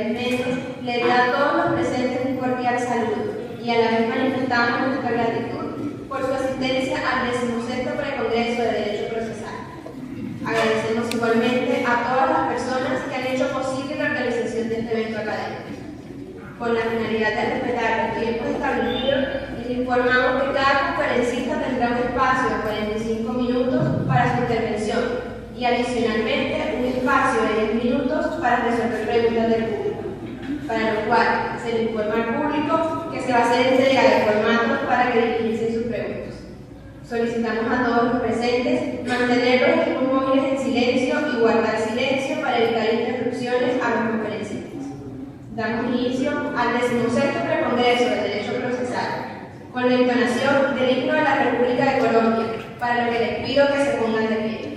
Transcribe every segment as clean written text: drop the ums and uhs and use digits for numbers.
breves meses, le dio a todos los presentes un cordial saludo y a la vez manifestamos nuestra gratitud por su asistencia al 16º Precongreso de Derecho Procesal. Agradecemos igualmente a todas las personas que han hecho posible la organización de este evento académico. Con la finalidad de respetar los tiempos establecidos, les informamos que cada conferencista tendrá un espacio de 45 minutos para su intervención y adicionalmente un espacio de 10 minutos para resolver preguntas del público, para lo cual se le informa al público que se va a hacer entrega de formatos para que dirigiesen sus preguntas. Solicitamos a todos los presentes mantener los equipos móviles en silencio y guardar silencio para evitar interrupciones a los conferencistas. Damos inicio al 16º Precongreso de Derecho Procesal con la entonación del himno de la República de Colombia, para lo que les pido que se pongan de pie.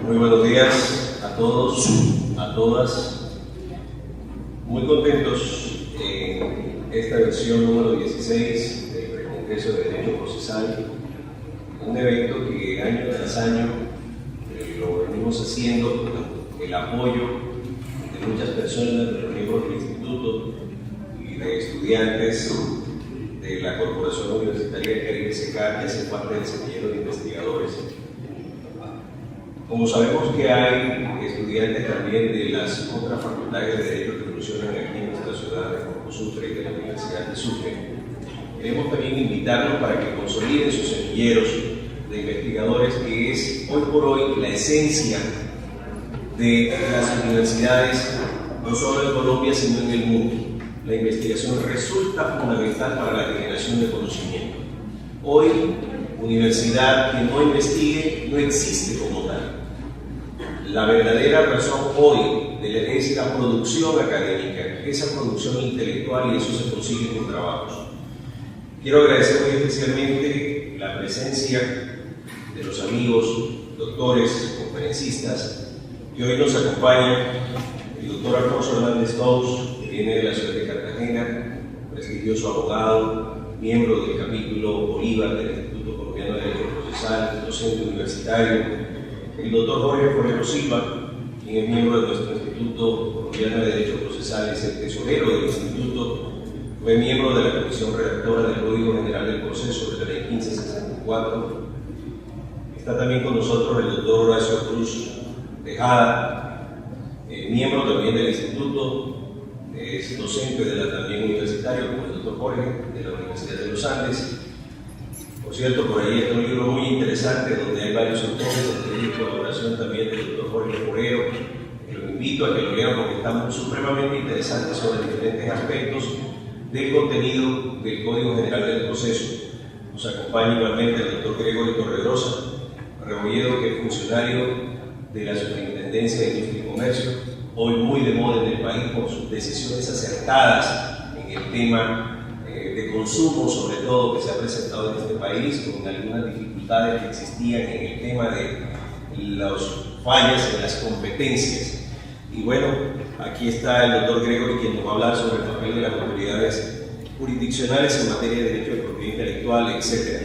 Muy buenos días a todos, a todas. Muy contentos en esta versión número 16 del Precongreso de Derecho Procesal, un evento que año tras año lo venimos haciendo con el apoyo de muchas personas, de los miembros del Instituto y de estudiantes de la Corporación Universitaria del Caribe SECAR, que hace parte del semillero de investigadores. Como sabemos que hay estudiantes también de las otras facultades de Derecho que funcionan aquí en nuestra ciudad, de Corpus Sucre y de la Universidad de Sucre, queremos también invitarlos para que consoliden sus semilleros de investigadores, que es hoy por hoy la esencia de las universidades, no solo en Colombia, sino en el mundo. La investigación resulta fundamental para la generación de conocimiento. Hoy, universidad que no investigue no existe como tal. La verdadera razón hoy es la producción académica, esa producción intelectual, y eso se consigue con trabajos. Quiero agradecer muy especialmente la presencia de los amigos, doctores, conferencistas, que hoy nos acompañan. El doctor Alfonso Hernández Tous, que viene de la ciudad de Cartagena, prestigioso abogado, miembro del capítulo Bolívar del Instituto Colombiano de Derecho Procesal, docente universitario. El doctor Jorge Forero Silva, quien es miembro de nuestro Instituto Colombiano de Derecho Procesal, es el tesorero del instituto, fue miembro de la Comisión Redactora del Código General del Proceso de la Ley 1564. Está también con nosotros el doctor Horacio Cruz Tejada, miembro también del instituto, es docente también universitario, como el doctor Jorge, de la Universidad de los Andes. Por cierto, por ahí está un libro muy interesante donde hay varios autores, entre colaboración también del doctor Jorge Forero. Los invito a que lo lean porque están supremamente interesantes sobre diferentes aspectos del contenido del Código General del Proceso. Nos acompaña igualmente el doctor Gregorio Torregrosa Rebolledo, que es funcionario de la Superintendencia de Industria y Comercio, hoy muy de moda en el país por sus decisiones acertadas en el tema de consumo, sobre todo, que se ha presentado en este país, con algunas dificultades que existían en el tema de las fallas en las competencias. Y bueno, aquí está el doctor Gregory, quien nos va a hablar sobre el papel de las autoridades jurisdiccionales en materia de derecho de propiedad intelectual, etc.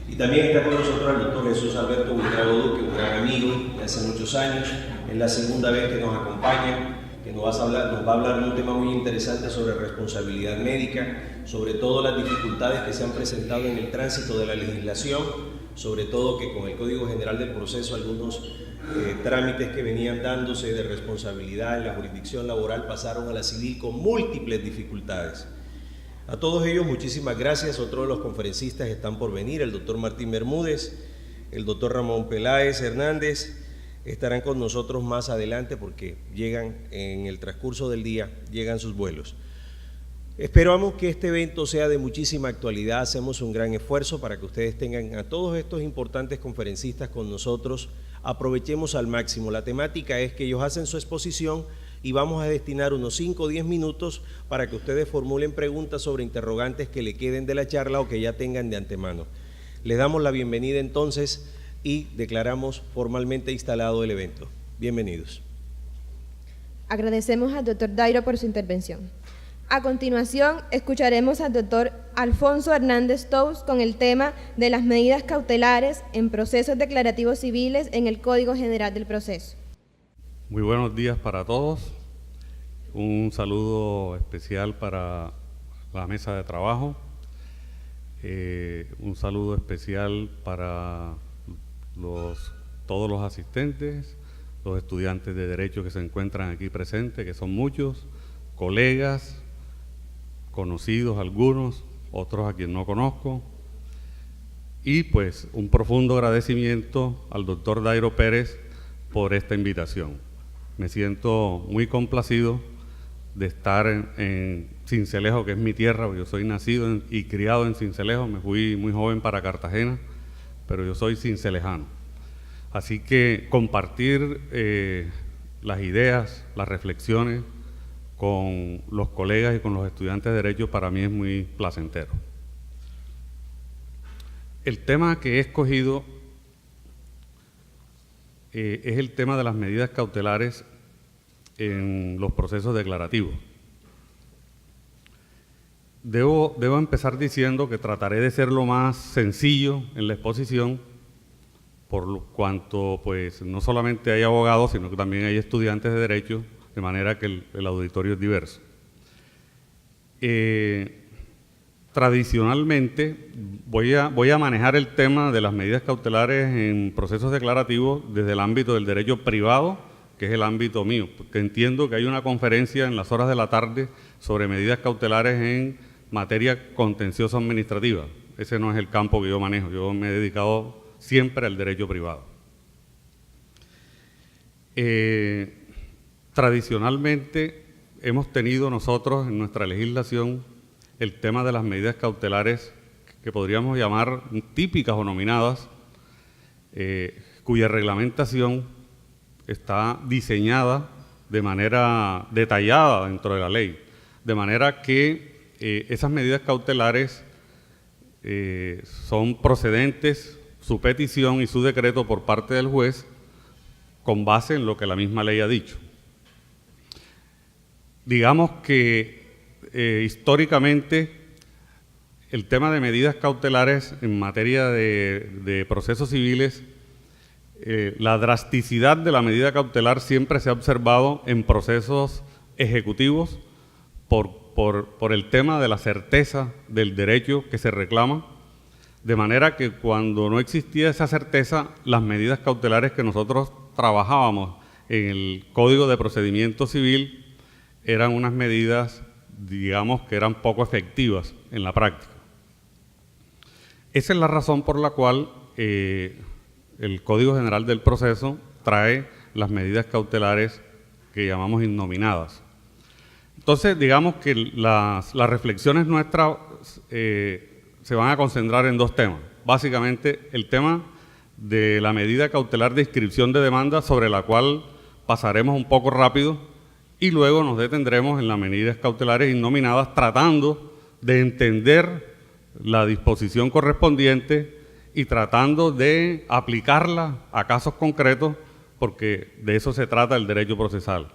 Y también está con nosotros el doctor Jesús Alberto Buitrago Duque, un gran amigo de hace muchos años. Es la segunda vez que nos acompaña, que nos va a hablar de un tema muy interesante sobre responsabilidad médica, sobre todo las dificultades que se han presentado en el tránsito de la legislación, sobre todo que con el Código General del Proceso algunos trámites que venían dándose de responsabilidad en la jurisdicción laboral pasaron a la civil con múltiples dificultades. A todos ellos muchísimas gracias. Otros de los conferencistas están por venir, el doctor Martín Bermúdez, el doctor Ramón Peláez Hernández, estarán con nosotros más adelante porque llegan en el transcurso del día, llegan sus vuelos. Esperamos que este evento sea de muchísima actualidad, hacemos un gran esfuerzo para que ustedes tengan a todos estos importantes conferencistas con nosotros, aprovechemos al máximo. La temática es que ellos hacen su exposición y vamos a destinar unos 5 o 10 minutos para que ustedes formulen preguntas sobre interrogantes que le queden de la charla o que ya tengan de antemano. Les damos la bienvenida entonces y declaramos formalmente instalado el evento. Bienvenidos. Agradecemos al doctor Dairo por su intervención. A continuación, escucharemos al doctor Alfonso Hernández Tous con el tema de las medidas cautelares en procesos declarativos civiles en el Código General del Proceso. Muy buenos días para todos. Un saludo especial para la mesa de trabajo. Un saludo especial para todos los asistentes, los estudiantes de Derecho que se encuentran aquí presentes, que son muchos, colegas, conocidos algunos, otros a quien no conozco, y pues un profundo agradecimiento al doctor Dairo Pérez por esta invitación. Me siento muy complacido de estar en Sincelejo, que es mi tierra. Yo soy nacido y criado en Sincelejo, me fui muy joven para Cartagena, pero yo soy cincelejano. Así que compartir las ideas, las reflexiones con los colegas y con los estudiantes de Derecho para mí es muy placentero. El tema que he escogido es el tema de las medidas cautelares en los procesos declarativos. Debo empezar diciendo que trataré de ser lo más sencillo en la exposición, por cuanto pues no solamente hay abogados, sino que también hay estudiantes de Derecho, de manera que el auditorio es diverso. Tradicionalmente voy a manejar el tema de las medidas cautelares en procesos declarativos desde el ámbito del derecho privado, que es el ámbito mío, porque entiendo que hay una conferencia en las horas de la tarde sobre medidas cautelares en materia contenciosa administrativa. Ese no es el campo que yo manejo, yo me he dedicado siempre al derecho privado. Tradicionalmente hemos tenido nosotros en nuestra legislación el tema de las medidas cautelares que podríamos llamar típicas o nominadas, cuya reglamentación está diseñada de manera detallada dentro de la ley, de manera que esas medidas cautelares son procedentes, su petición y su decreto por parte del juez con base en lo que la misma ley ha dicho. Digamos que históricamente el tema de medidas cautelares en materia de procesos civiles, la drasticidad de la medida cautelar siempre se ha observado en procesos ejecutivos por el tema de la certeza del derecho que se reclama, de manera que cuando no existía esa certeza, las medidas cautelares que nosotros trabajábamos en el Código de Procedimiento Civil eran unas medidas, digamos, que eran poco efectivas en la práctica. Esa es la razón por la cual el Código General del Proceso trae las medidas cautelares que llamamos innominadas. Entonces, digamos que las reflexiones nuestras se van a concentrar en dos temas. Básicamente, el tema de la medida cautelar de inscripción de demanda, sobre la cual pasaremos un poco rápido, y luego nos detendremos en las medidas cautelares innominadas, tratando de entender la disposición correspondiente y tratando de aplicarla a casos concretos, porque de eso se trata el derecho procesal.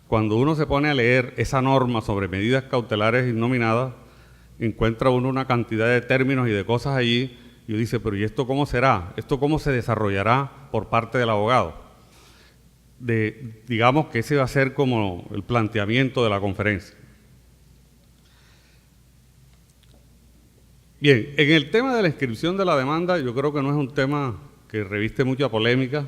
Cuando uno se pone a leer esa norma sobre medidas cautelares innominadas, encuentra uno una cantidad de términos y de cosas allí, y uno dice, pero ¿y esto cómo será? ¿Esto cómo se desarrollará por parte del abogado? Digamos que ese va a ser como el planteamiento de la conferencia. Bien, en el tema de la inscripción de la demanda, yo creo que no es un tema que reviste mucha polémica.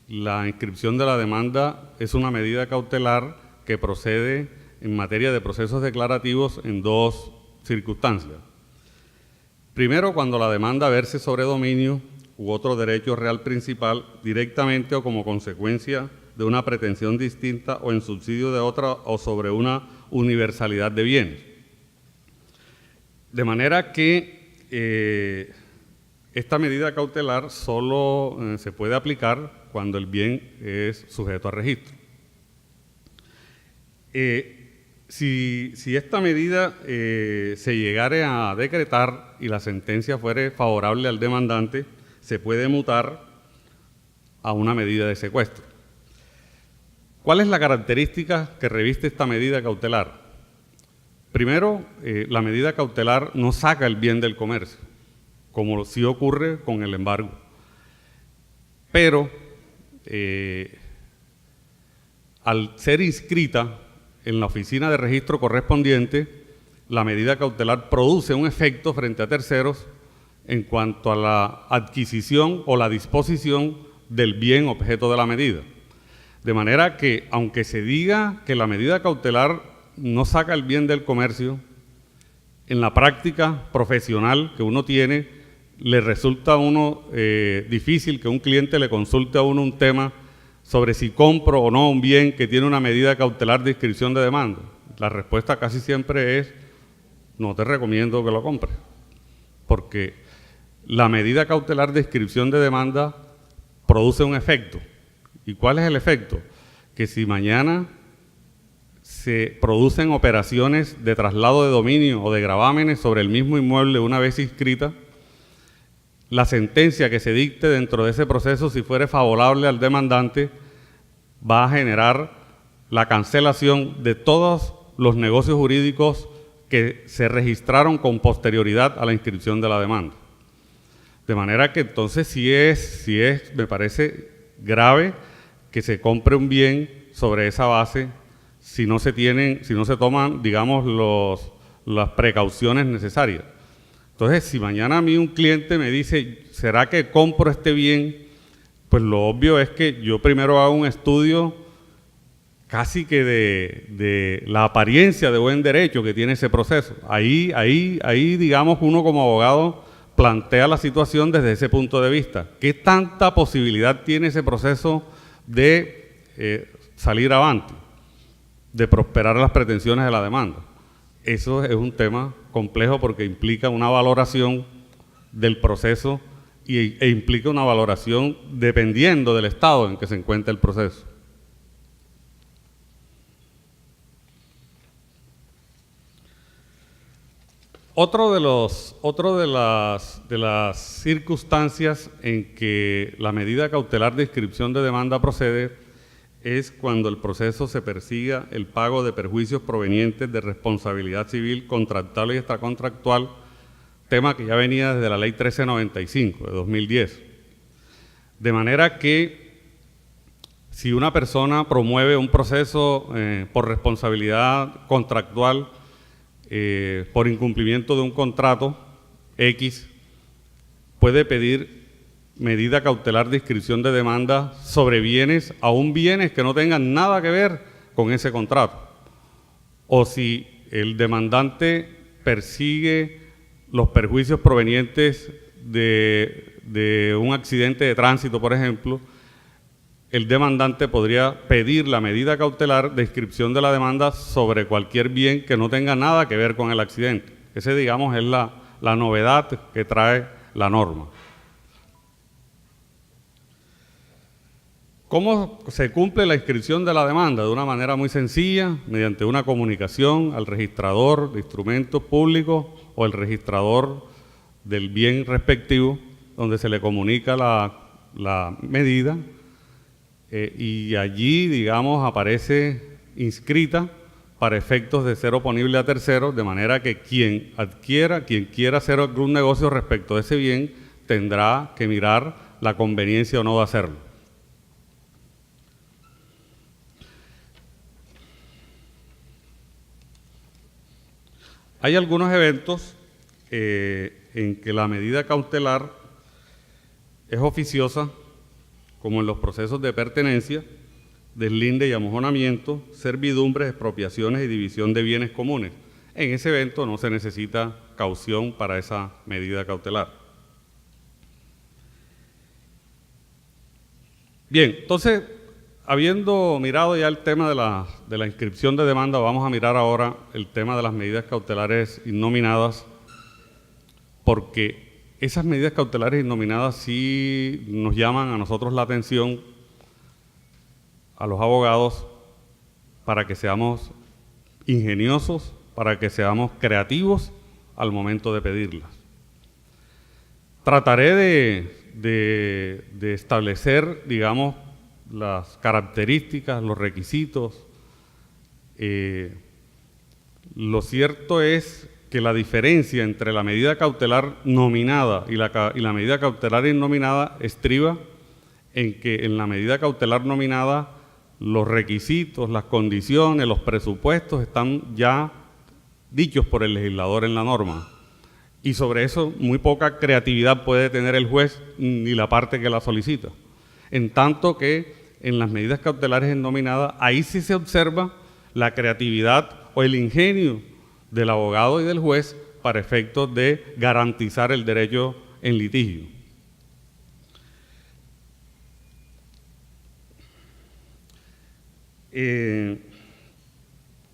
La inscripción de la demanda es una medida cautelar que procede en materia de procesos declarativos en dos circunstancias. Primero, cuando la demanda verse sobre dominio u otro derecho real principal directamente o como consecuencia de una pretensión distinta o en subsidio de otra o sobre una universalidad de bienes. De manera que esta medida cautelar solo se puede aplicar cuando el bien es sujeto a registro. Si esta medida se llegare a decretar y la sentencia fuere favorable al demandante, se puede mutar a una medida de secuestro. ¿Cuál es la característica que reviste esta medida cautelar? Primero, la medida cautelar no saca el bien del comercio, como sí ocurre con el embargo. Pero, al ser inscrita en la oficina de registro correspondiente, la medida cautelar produce un efecto frente a terceros en cuanto a la adquisición o la disposición del bien objeto de la medida. De manera que, aunque se diga que la medida cautelar no saca el bien del comercio, en la práctica profesional que uno tiene, le resulta a uno difícil que un cliente le consulte a uno un tema sobre si compro o no un bien que tiene una medida cautelar de inscripción de demanda. La respuesta casi siempre es, no te recomiendo que lo compres, porque la medida cautelar de inscripción de demanda produce un efecto. ¿Y cuál es el efecto? Que si mañana se producen operaciones de traslado de dominio o de gravámenes sobre el mismo inmueble una vez inscrita, la sentencia que se dicte dentro de ese proceso, si fuere favorable al demandante, va a generar la cancelación de todos los negocios jurídicos que se registraron con posterioridad a la inscripción de la demanda. De manera que entonces me parece grave que se compre un bien sobre esa base si no se toman, digamos, las precauciones necesarias. Entonces, si mañana a mí un cliente me dice, ¿será que compro este bien? Pues lo obvio es que yo primero hago un estudio casi que de la apariencia de buen derecho que tiene ese proceso. Ahí, digamos, uno como abogado plantea la situación desde ese punto de vista. ¿Qué tanta posibilidad tiene ese proceso de salir avante, de prosperar las pretensiones de la demanda? Eso es un tema complejo porque implica una valoración del proceso e implica una valoración dependiendo del estado en que se encuentra el proceso. Otro de las circunstancias en que la medida cautelar de inscripción de demanda procede es cuando el proceso se persiga el pago de perjuicios provenientes de responsabilidad civil contractual y extracontractual, tema que ya venía desde la Ley 1395 de 2010. De manera que si una persona promueve un proceso por responsabilidad contractual, por incumplimiento de un contrato X, puede pedir medida cautelar de inscripción de demanda sobre bienes, aún bienes que no tengan nada que ver con ese contrato. O si el demandante persigue los perjuicios provenientes de un accidente de tránsito, por ejemplo, el demandante podría pedir la medida cautelar de inscripción de la demanda sobre cualquier bien que no tenga nada que ver con el accidente. Ese, digamos, es la novedad que trae la norma. ¿Cómo se cumple la inscripción de la demanda? De una manera muy sencilla, mediante una comunicación al registrador de instrumentos públicos o el registrador del bien respectivo, donde se le comunica la medida y allí, digamos, aparece inscrita para efectos de ser oponible a terceros, de manera que quien quiera hacer algún negocio respecto de ese bien, tendrá que mirar la conveniencia o no de hacerlo. Hay algunos eventos en que la medida cautelar es oficiosa, como en los procesos de pertenencia, deslinde y amojonamiento, servidumbres, expropiaciones y división de bienes comunes. En ese evento no se necesita caución para esa medida cautelar. Bien, entonces, habiendo mirado ya el tema de la inscripción de demanda, vamos a mirar ahora el tema de las medidas cautelares innominadas, porque esas medidas cautelares innominadas sí nos llaman a nosotros la atención, a los abogados, para que seamos ingeniosos, para que seamos creativos al momento de pedirlas. Trataré de establecer, digamos, las características, los requisitos. Lo cierto es que la diferencia entre la medida cautelar nominada y la medida cautelar innominada estriba en que en la medida cautelar nominada los requisitos, las condiciones, los presupuestos están ya dichos por el legislador en la norma. Y sobre eso muy poca creatividad puede tener el juez ni la parte que la solicita. En tanto que en las medidas cautelares innominadas, ahí sí se observa la creatividad o el ingenio del abogado y del juez para efectos de garantizar el derecho en litigio.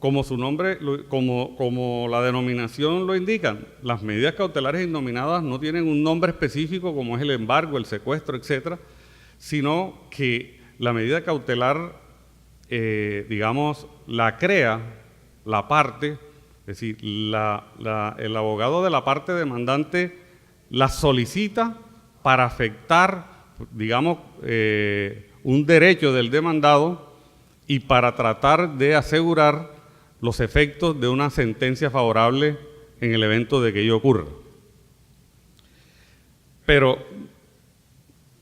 Como su nombre, como la denominación lo indica, las medidas cautelares innominadas no tienen un nombre específico como es el embargo, el secuestro, etcétera, sino que la medida cautelar, digamos, la crea la parte, es decir, el abogado de la parte demandante la solicita para afectar, digamos, un derecho del demandado y para tratar de asegurar los efectos de una sentencia favorable en el evento de que ello ocurra. Pero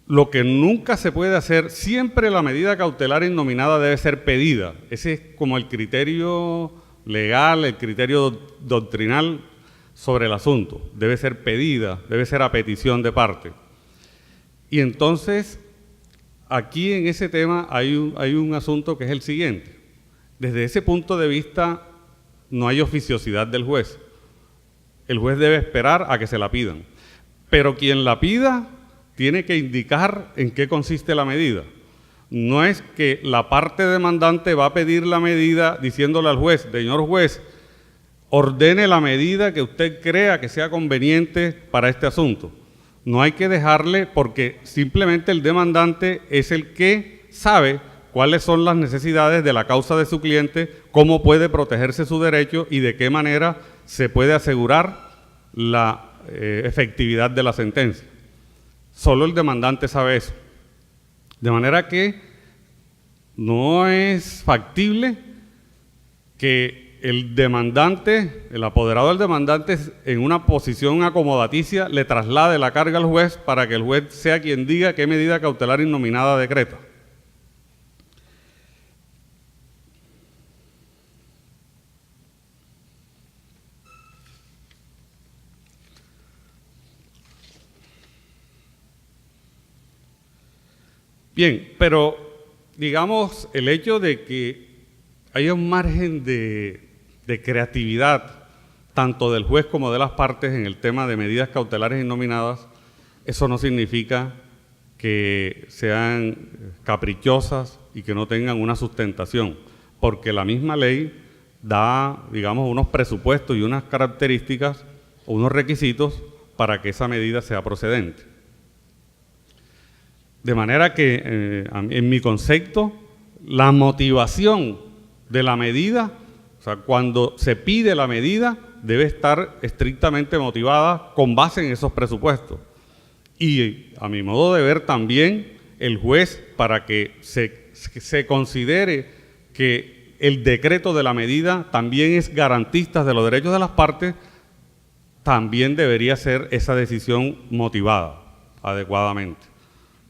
lo que nunca se puede hacer, siempre la medida cautelar innominada debe ser pedida. Ese es como el criterio legal, el criterio doctrinal sobre el asunto. Debe ser pedida, debe ser a petición de parte. Y entonces, aquí en ese tema hay un asunto que es el siguiente. Desde ese punto de vista, no hay oficiosidad del juez. El juez debe esperar a que se la pidan. Pero quien la pida tiene que indicar en qué consiste la medida. No es que la parte demandante va a pedir la medida diciéndole al juez, señor juez, ordene la medida que usted crea que sea conveniente para este asunto. No hay que dejarle, porque simplemente el demandante es el que sabe cuáles son las necesidades de la causa de su cliente, cómo puede protegerse su derecho y de qué manera se puede asegurar la efectividad de la sentencia. Solo el demandante sabe eso. De manera que no es factible que el demandante, el apoderado del demandante, en una posición acomodaticia, le traslade la carga al juez para que el juez sea quien diga qué medida cautelar innominada decreta. Bien, pero digamos el hecho de que haya un margen de creatividad tanto del juez como de las partes en el tema de medidas cautelares innominadas, eso no significa que sean caprichosas y que no tengan una sustentación, porque la misma ley da, digamos, unos presupuestos y unas características o unos requisitos para que esa medida sea procedente. De manera que, en mi concepto, la motivación de la medida, o sea, cuando se pide la medida, debe estar estrictamente motivada con base en esos presupuestos. Y, a mi modo de ver, también el juez, para que se considere que el decreto de la medida también es garantista de los derechos de las partes, también debería ser esa decisión motivada adecuadamente.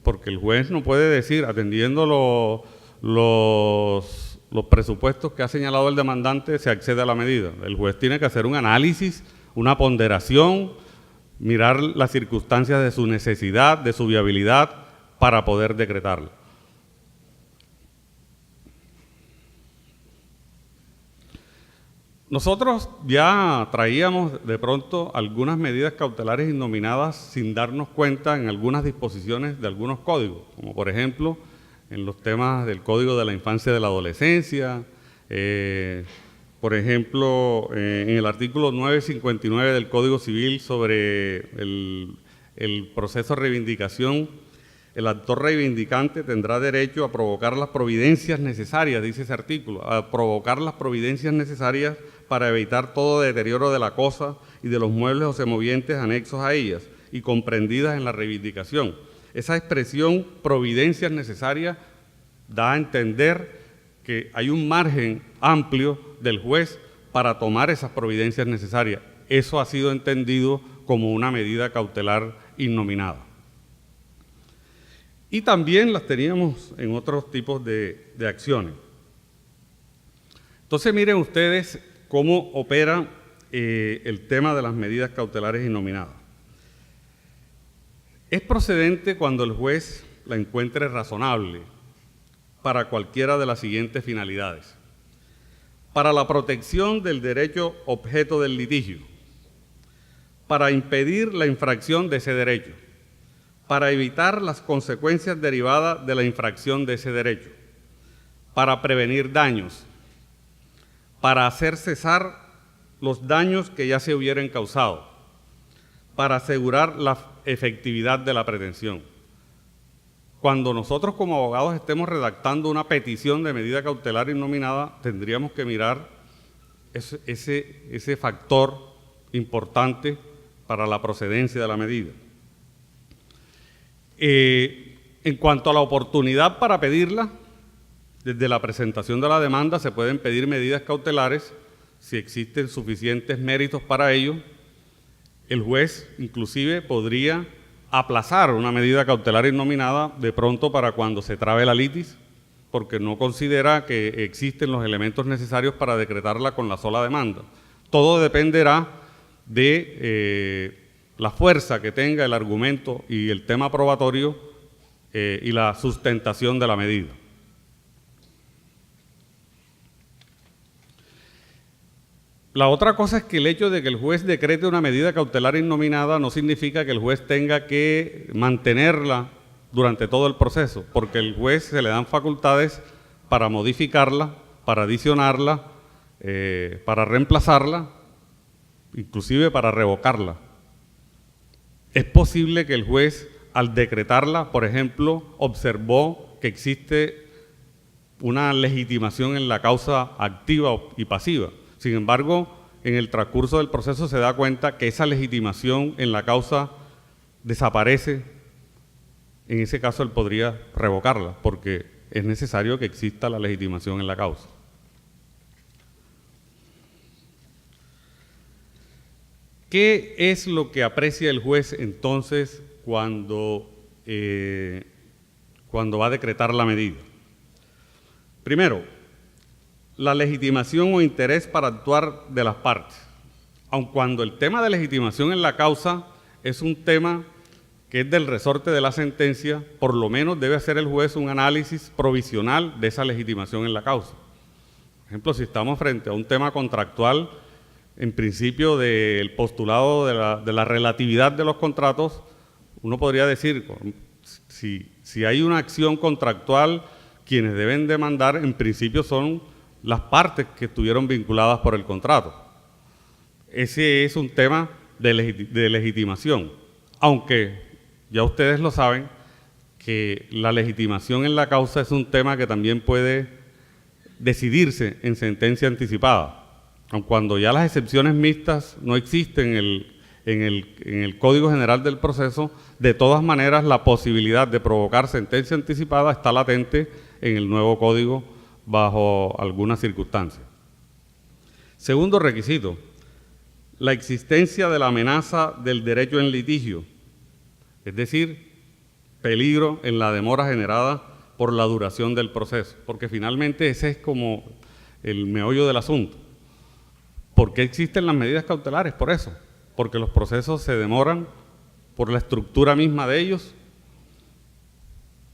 Porque el juez no puede decir, atendiendo los presupuestos que ha señalado el demandante, se accede a la medida. El juez tiene que hacer un análisis, una ponderación, mirar las circunstancias de su necesidad, de su viabilidad, para poder decretarla. Nosotros ya traíamos de pronto algunas medidas cautelares innominadas sin darnos cuenta en algunas disposiciones de algunos códigos, como por ejemplo en los temas del Código de la Infancia y de la Adolescencia, por ejemplo en el artículo 959 del Código Civil sobre el proceso de reivindicación. El actor reivindicante tendrá derecho a provocar las providencias necesarias, dice ese artículo, a provocar las providencias necesarias para evitar todo deterioro de la cosa y de los muebles o semovientes anexos a ellas y comprendidas en la reivindicación. Esa expresión, providencias necesarias, da a entender que hay un margen amplio del juez para tomar esas providencias necesarias. Eso ha sido entendido como una medida cautelar innominada. Y también las teníamos en otros tipos de acciones. Entonces miren ustedes cómo opera el tema de las medidas cautelares innominadas. Es procedente cuando el juez la encuentre razonable para cualquiera de las siguientes finalidades: para la protección del derecho objeto del litigio, para impedir la infracción de ese derecho, para evitar las consecuencias derivadas de la infracción de ese derecho, para prevenir daños, para hacer cesar los daños que ya se hubieran causado, para asegurar la efectividad de la pretensión. Cuando nosotros como abogados estemos redactando una petición de medida cautelar innominada, tendríamos que mirar ese factor importante para la procedencia de la medida. En cuanto a la oportunidad para pedirla, desde la presentación de la demanda se pueden pedir medidas cautelares si existen suficientes méritos para ello. El juez inclusive podría aplazar una medida cautelar innominada de pronto para cuando se trabe la litis, porque no considera que existen los elementos necesarios para decretarla con la sola demanda. Todo dependerá de la fuerza que tenga el argumento y el tema probatorio y la sustentación de la medida. La otra cosa es que el hecho de que el juez decrete una medida cautelar innominada no significa que el juez tenga que mantenerla durante todo el proceso, porque el juez se le dan facultades para modificarla, para adicionarla, para reemplazarla, inclusive para revocarla. Es posible que el juez, al decretarla, por ejemplo, observó que existe una legitimación en la causa activa y pasiva. Sin embargo, en el transcurso del proceso se da cuenta que esa legitimación en la causa desaparece. En ese caso, él podría revocarla, porque es necesario que exista la legitimación en la causa. ¿Qué es lo que aprecia el juez entonces cuando va a decretar la medida? Primero, la legitimación o interés para actuar de las partes. Aun cuando el tema de legitimación en la causa es un tema que es del resorte de la sentencia, por lo menos debe hacer el juez un análisis provisional de esa legitimación en la causa. Por ejemplo, si estamos frente a un tema contractual, en principio del postulado de la relatividad de los contratos, uno podría decir, si hay una acción contractual, quienes deben demandar en principio son las partes que estuvieron vinculadas por el contrato. Ese es un tema de legitimación, aunque ya ustedes lo saben que la legitimación en la causa es un tema que también puede decidirse en sentencia anticipada, aun cuando ya las excepciones mixtas no existen en el Código General del Proceso. De todas maneras, la posibilidad de provocar sentencia anticipada está latente en el nuevo Código bajo algunas circunstancias. Segundo requisito, la existencia de la amenaza del derecho en litigio, es decir, peligro en la demora generada por la duración del proceso, porque finalmente ese es como el meollo del asunto. ¿Por qué existen las medidas cautelares? Por eso, porque los procesos se demoran por la estructura misma de ellos,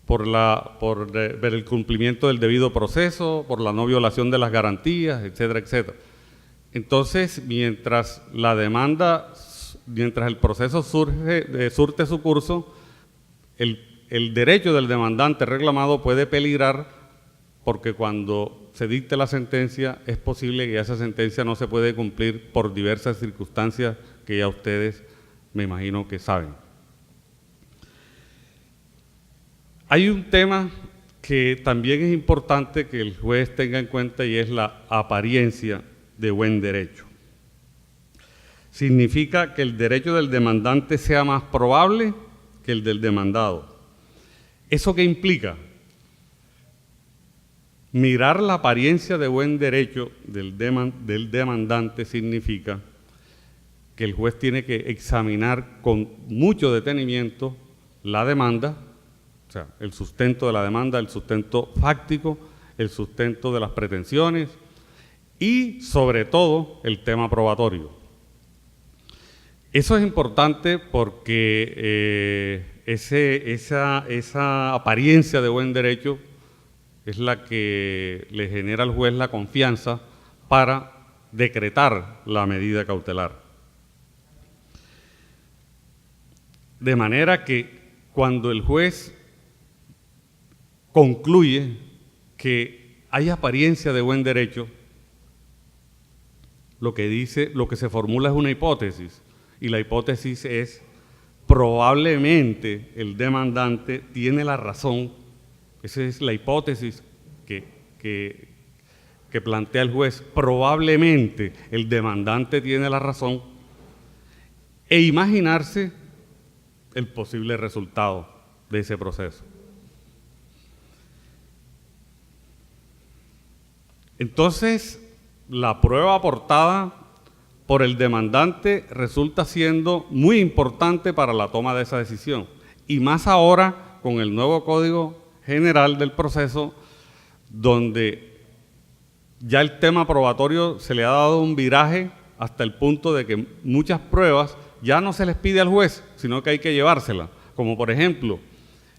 por ver el cumplimiento del debido proceso, por la no violación de las garantías, etcétera, etcétera. Entonces, mientras el proceso surte su curso, el derecho del demandante reclamado puede peligrar, porque cuando se dicte la sentencia es posible que esa sentencia no se puede cumplir por diversas circunstancias que ya ustedes me imagino que saben. Hay un tema que también es importante que el juez tenga en cuenta y es la apariencia de buen derecho. Significa que el derecho del demandante sea más probable que el del demandado. ¿Eso qué implica? Mirar la apariencia de buen derecho del demandante significa que el juez tiene que examinar con mucho detenimiento la demanda, o sea, el sustento de la demanda, el sustento fáctico, el sustento de las pretensiones y, sobre todo, el tema probatorio. Eso es importante porque esa apariencia de buen derecho es la que le genera al juez la confianza para decretar la medida cautelar. De manera que cuando el juez concluye que hay apariencia de buen derecho, lo que se formula es una hipótesis, y la hipótesis es: probablemente el demandante tiene la razón. Esa es la hipótesis que plantea el juez. Probablemente el demandante tiene la razón, e imaginarse el posible resultado de ese proceso. Entonces, la prueba aportada por el demandante resulta siendo muy importante para la toma de esa decisión, y más ahora con el nuevo Código General del Proceso, donde ya el tema probatorio se le ha dado un viraje hasta el punto de que muchas pruebas ya no se les pide al juez, sino que hay que llevárselas, como por ejemplo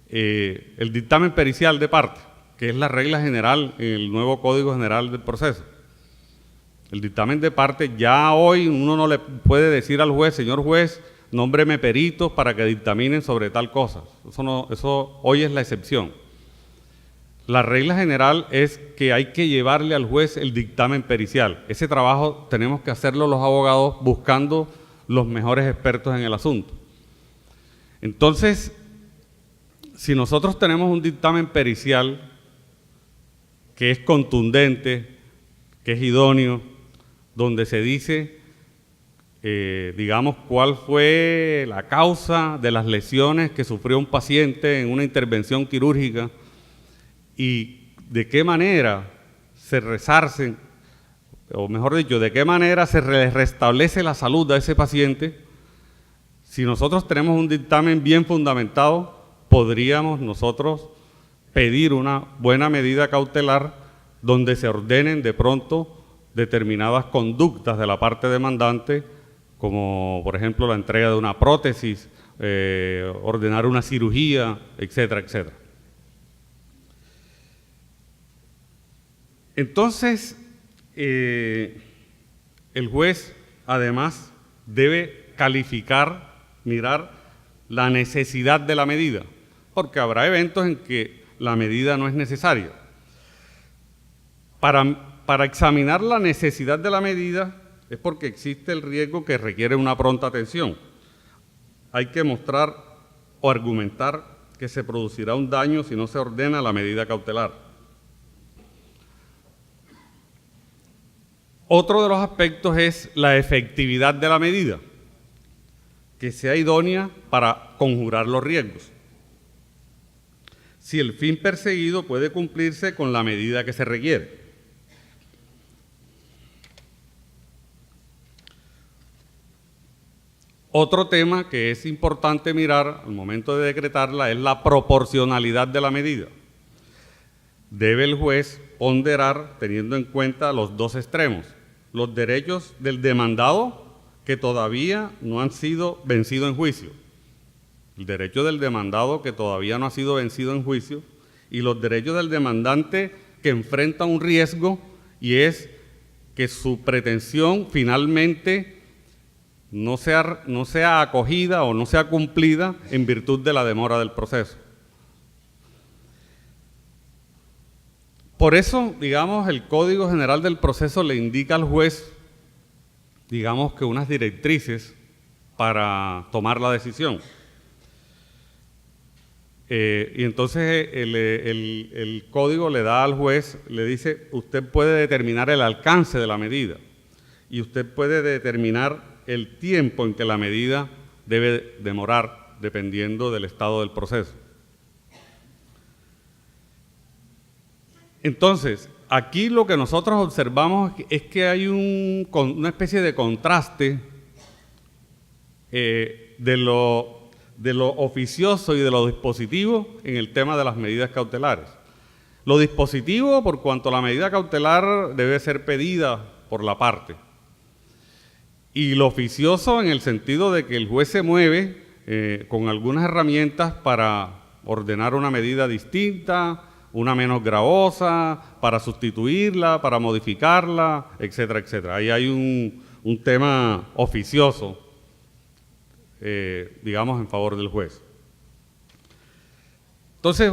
el dictamen pericial de parte, que es la regla general en el nuevo Código General del Proceso. El dictamen de parte, ya hoy uno no le puede decir al juez: señor juez, nómbreme peritos para que dictaminen sobre tal cosa. Eso hoy es la excepción. La regla general es que hay que llevarle al juez el dictamen pericial. Ese trabajo tenemos que hacerlo los abogados buscando los mejores expertos en el asunto. Entonces, si nosotros tenemos un dictamen pericial que es contundente, que es idóneo, donde se dice, digamos, cuál fue la causa de las lesiones que sufrió un paciente en una intervención quirúrgica y de qué manera se resarcen, o mejor dicho, de qué manera se restablece la salud de ese paciente. Si nosotros tenemos un dictamen bien fundamentado, podríamos nosotros pedir una buena medida cautelar donde se ordenen de pronto determinadas conductas de la parte demandante, como por ejemplo la entrega de una prótesis, ordenar una cirugía, etcétera, etcétera. Entonces, el juez además debe calificar, mirar la necesidad de la medida, porque habrá eventos en que la medida no es necesaria. Para examinar la necesidad de la medida es porque existe el riesgo que requiere una pronta atención. Hay que mostrar o argumentar que se producirá un daño si no se ordena la medida cautelar. Otro de los aspectos es la efectividad de la medida, que sea idónea para conjurar los riesgos. si el fin perseguido puede cumplirse con la medida que se requiere. Otro tema que es importante mirar al momento de decretarla es la proporcionalidad de la medida. Debe el juez ponderar teniendo en cuenta los dos extremos, los derechos del demandado que todavía no han sido vencidos en juicio, el derecho del demandado que todavía no ha sido vencido en juicio y los derechos del demandante que enfrenta un riesgo y es que su pretensión finalmente no sea acogida o no sea cumplida en virtud de la demora del proceso. Por eso, digamos, el Código General del Proceso le indica al juez, digamos que unas directrices para tomar la decisión. Y entonces el Código le da al juez, le dice, usted puede determinar el alcance de la medida y usted puede determinar el tiempo en que la medida debe demorar, dependiendo del estado del proceso. Entonces, aquí lo que nosotros observamos es que hay una especie de contraste de lo oficioso y de lo dispositivo en el tema de las medidas cautelares. Lo dispositivo, por cuanto la medida cautelar debe ser pedida por la parte. Y lo oficioso en el sentido de que el juez se mueve con algunas herramientas para ordenar una medida distinta, una menos gravosa, para sustituirla, para modificarla, etcétera, etcétera. Ahí hay un tema oficioso, digamos, en favor del juez. Entonces,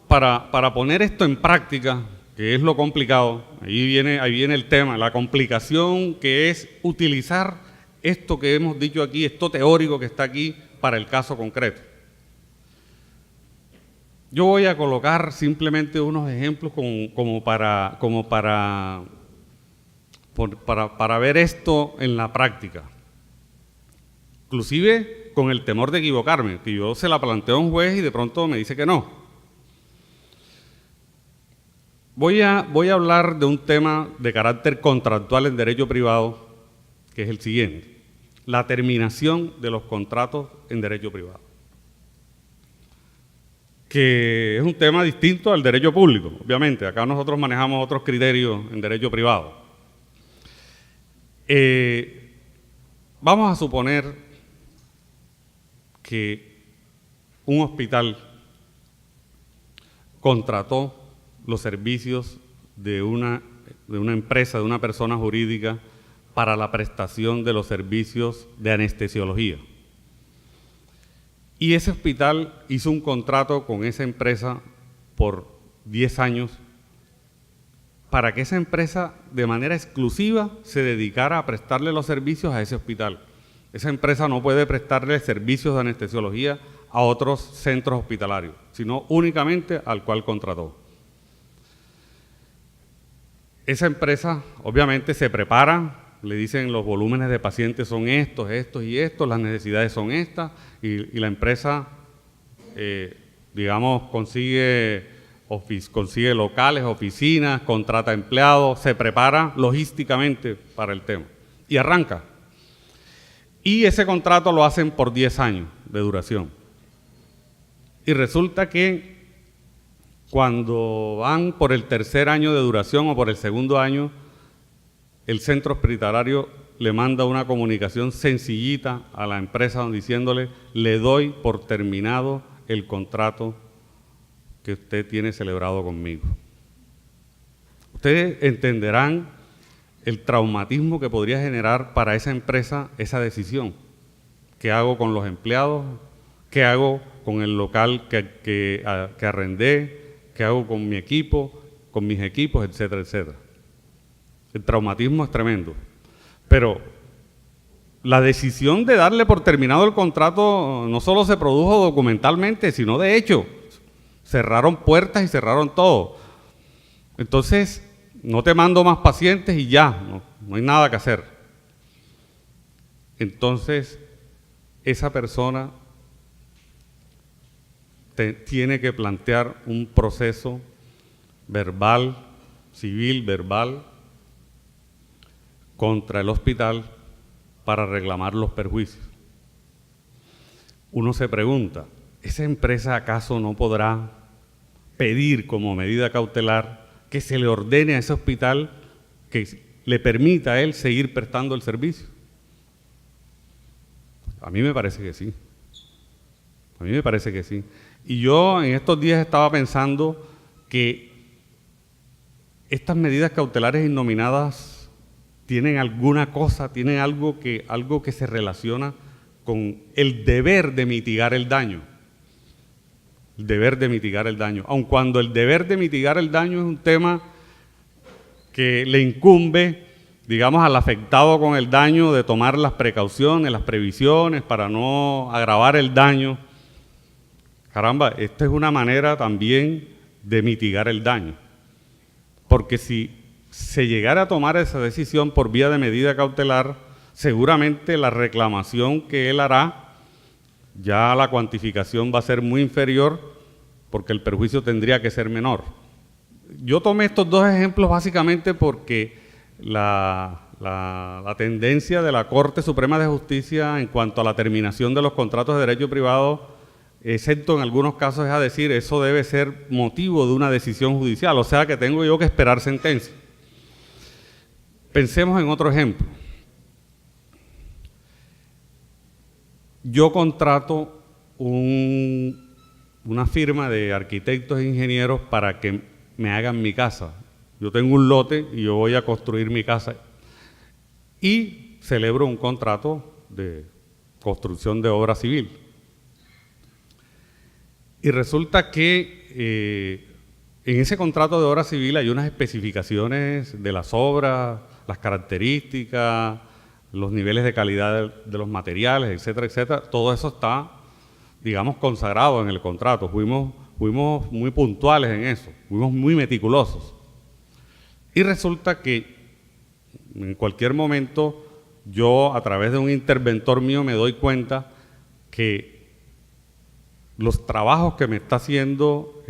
para poner esto en práctica, que es lo complicado, ahí viene el tema, la complicación que es utilizar esto que hemos dicho aquí, esto teórico que está aquí, para el caso concreto. Yo voy a colocar simplemente unos ejemplos como para ver esto en la práctica. Inclusive con el temor de equivocarme, que yo se la planteo a un juez y de pronto me dice que no. Voy a hablar de un tema de carácter contractual en derecho privado, que es el siguiente: la terminación de los contratos en derecho privado, que es un tema distinto al derecho público, obviamente. Acá nosotros manejamos otros criterios en derecho privado. Vamos a suponer que un hospital contrató los servicios de una empresa, de una persona jurídica, para la prestación de los servicios de anestesiología. Y ese hospital hizo un contrato con esa empresa por 10 años para que esa empresa de manera exclusiva se dedicara a prestarle los servicios a ese hospital. Esa empresa no puede prestarle servicios de anestesiología a otros centros hospitalarios, sino únicamente al cual contrató. Esa empresa obviamente se prepara, le dicen los volúmenes de pacientes son estos, estos y estos, las necesidades son estas, y la empresa, digamos, consigue locales, oficinas, contrata empleados, se prepara logísticamente para el tema y arranca. Y ese contrato lo hacen por 10 años de duración. Y resulta que cuando van por el tercer año de duración o por el segundo año, el centro hospitalario le manda una comunicación sencillita a la empresa diciéndole: le doy por terminado el contrato que usted tiene celebrado conmigo. Ustedes entenderán el traumatismo que podría generar para esa empresa esa decisión. ¿Qué hago con los empleados? ¿Qué hago con el local que arrendé? ¿Qué hago con mi equipo, con mis equipos, etcétera, etcétera? El traumatismo es tremendo. Pero la decisión de darle por terminado el contrato no solo se produjo documentalmente, sino de hecho. Cerraron puertas y cerraron todo. Entonces, no te mando más pacientes y ya, no hay nada que hacer. Entonces, esa persona tiene que plantear un proceso verbal, civil, verbal, contra el hospital para reclamar los perjuicios. Uno se pregunta, ¿esa empresa acaso no podrá pedir como medida cautelar que se le ordene a ese hospital que le permita a él seguir prestando el servicio? A mí me parece que sí. A mí me parece que sí. Y yo en estos días estaba pensando que estas medidas cautelares innominadas tienen alguna cosa, tienen algo que se relaciona con el deber de mitigar el daño. El deber de mitigar el daño. Aun cuando el deber de mitigar el daño es un tema que le incumbe, digamos, al afectado con el daño de tomar las precauciones, las previsiones para no agravar el daño. Caramba, esta es una manera también de mitigar el daño. Porque si se llegara a tomar esa decisión por vía de medida cautelar, seguramente la reclamación que él hará, ya la cuantificación va a ser muy inferior porque el perjuicio tendría que ser menor. Yo tomé estos dos ejemplos básicamente porque la tendencia de la Corte Suprema de Justicia en cuanto a la terminación de los contratos de derecho privado, excepto en algunos casos, es a decir, eso debe ser motivo de una decisión judicial, o sea que tengo yo que esperar sentencia. Pensemos en otro ejemplo. Yo contrato una firma de arquitectos e ingenieros para que me hagan mi casa. Yo tengo un lote y yo voy a construir mi casa y celebro un contrato de construcción de obra civil. Y resulta que en ese contrato de obra civil hay unas especificaciones de las obras, las características, los niveles de calidad de los materiales, etcétera, etcétera. Todo eso está, digamos, consagrado en el contrato. Fuimos muy puntuales en eso, fuimos muy meticulosos. Y resulta que en cualquier momento yo, a través de un interventor mío, me doy cuenta que los trabajos que me está haciendo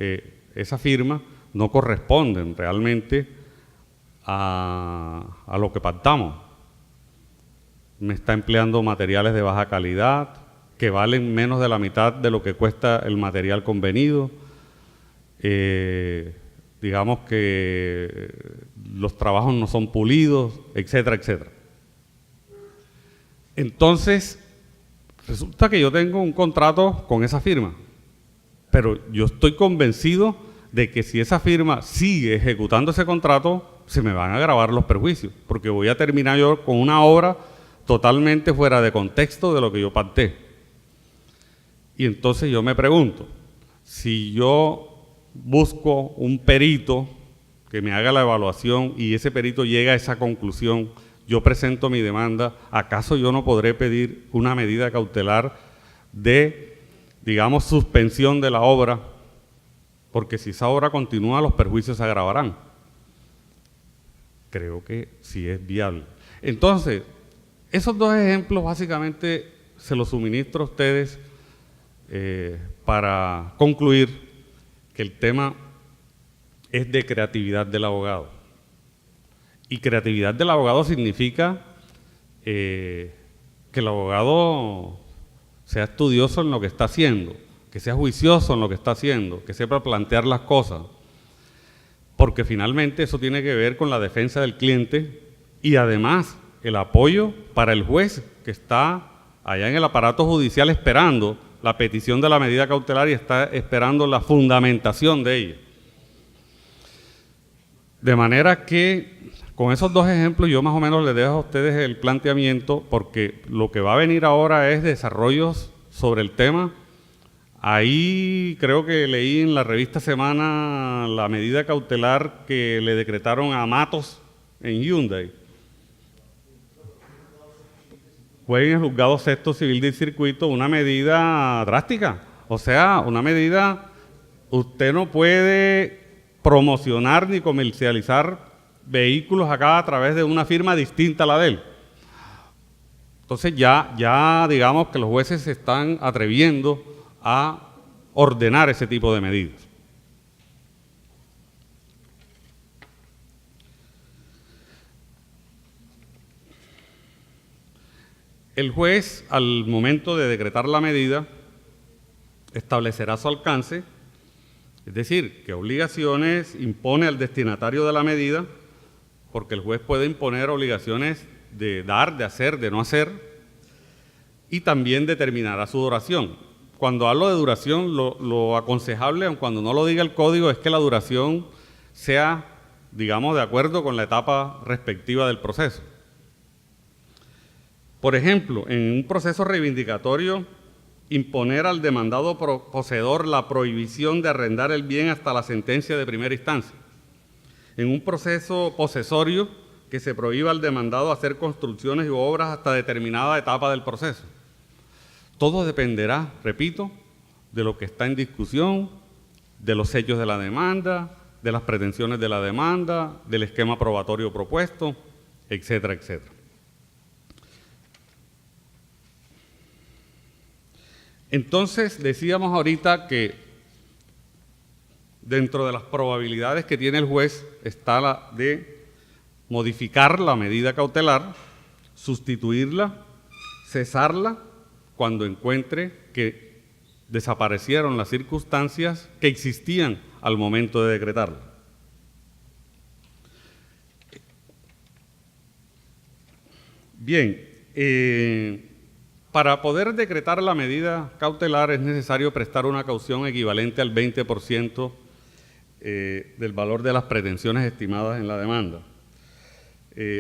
esa firma no corresponden realmente a lo que pactamos. Me está empleando materiales de baja calidad, que valen menos de la mitad de lo que cuesta el material convenido. Digamos que los trabajos no son pulidos, etcétera, etcétera. Entonces, resulta que yo tengo un contrato con esa firma, pero yo estoy convencido de que si esa firma sigue ejecutando ese contrato, se me van a agravar los perjuicios, porque voy a terminar yo con una obra totalmente fuera de contexto de lo que yo pacté. Y entonces yo me pregunto, si yo busco un perito que me haga la evaluación y ese perito llega a esa conclusión, yo presento mi demanda, ¿acaso yo no podré pedir una medida cautelar de, digamos, suspensión de la obra? Porque si esa obra continúa, los perjuicios se agravarán. Creo que sí es viable. Entonces, esos dos ejemplos básicamente se los suministro a ustedes para concluir que el tema es de creatividad del abogado. Y creatividad del abogado significa que el abogado sea estudioso en lo que está haciendo, que sea juicioso en lo que está haciendo, que sepa plantear las cosas, porque finalmente eso tiene que ver con la defensa del cliente y además el apoyo para el juez que está allá en el aparato judicial esperando la petición de la medida cautelar y está esperando la fundamentación de ella. De manera que con esos dos ejemplos yo más o menos les dejo a ustedes el planteamiento, porque lo que va a venir ahora es desarrollos sobre el tema. Ahí creo que leí en la revista Semana la medida cautelar que le decretaron a Matos en Hyundai. Fue en el juzgado sexto civil del circuito una medida drástica. O sea, una medida, usted no puede promocionar ni comercializar vehículos acá a través de una firma distinta a la de él. Entonces ya digamos que los jueces se están atreviendo a ordenar ese tipo de medidas. El juez, al momento de decretar la medida, establecerá su alcance, es decir, qué obligaciones impone al destinatario de la medida, porque el juez puede imponer obligaciones de dar, de hacer, de no hacer, y también determinará su duración. Cuando hablo de duración, lo aconsejable, aun cuando no lo diga el código, es que la duración sea, digamos, de acuerdo con la etapa respectiva del proceso. Por ejemplo, en un proceso reivindicatorio, imponer al demandado poseedor la prohibición de arrendar el bien hasta la sentencia de primera instancia. En un proceso posesorio, que se prohíba al demandado hacer construcciones y obras hasta determinada etapa del proceso. Todo dependerá, repito, de lo que está en discusión, de los hechos de la demanda, de las pretensiones de la demanda, del esquema probatorio propuesto, etcétera, etcétera. Entonces, decíamos ahorita que dentro de las probabilidades que tiene el juez está la de modificar la medida cautelar, sustituirla, cesarla, cuando encuentre que desaparecieron las circunstancias que existían al momento de decretarla. Bien, para poder decretar la medida cautelar es necesario prestar una caución equivalente al 20% del valor de las pretensiones estimadas en la demanda.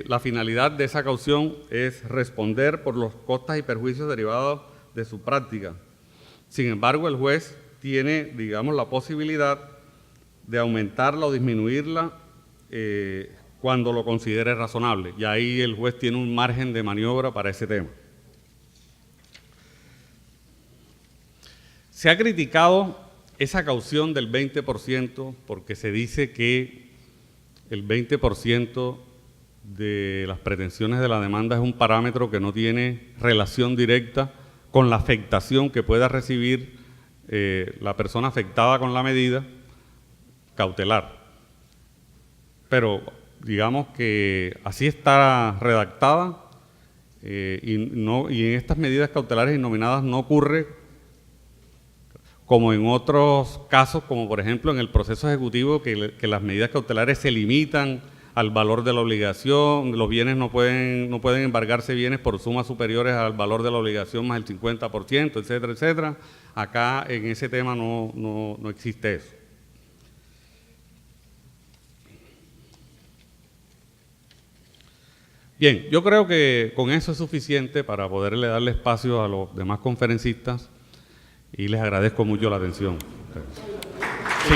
La finalidad de esa caución es responder por los costos y perjuicios derivados de su práctica. Sin embargo, el juez tiene, digamos, la posibilidad de aumentarla o disminuirla cuando lo considere razonable, y ahí el juez tiene un margen de maniobra para ese tema. Se ha criticado esa caución del 20% porque se dice que el 20% de las pretensiones de la demanda es un parámetro que no tiene relación directa con la afectación que pueda recibir la persona afectada con la medida cautelar. Pero digamos que así está redactada y en estas medidas cautelares innominadas no ocurre como en otros casos, como por ejemplo en el proceso ejecutivo, que las medidas cautelares se limitan al valor de la obligación, los bienes no pueden embargarse bienes por sumas superiores al valor de la obligación más el 50%, etcétera, etcétera. Acá en ese tema no existe eso. Bien, yo creo que con eso es suficiente para poderle darle espacio a los demás conferencistas y les agradezco mucho la atención. Sí.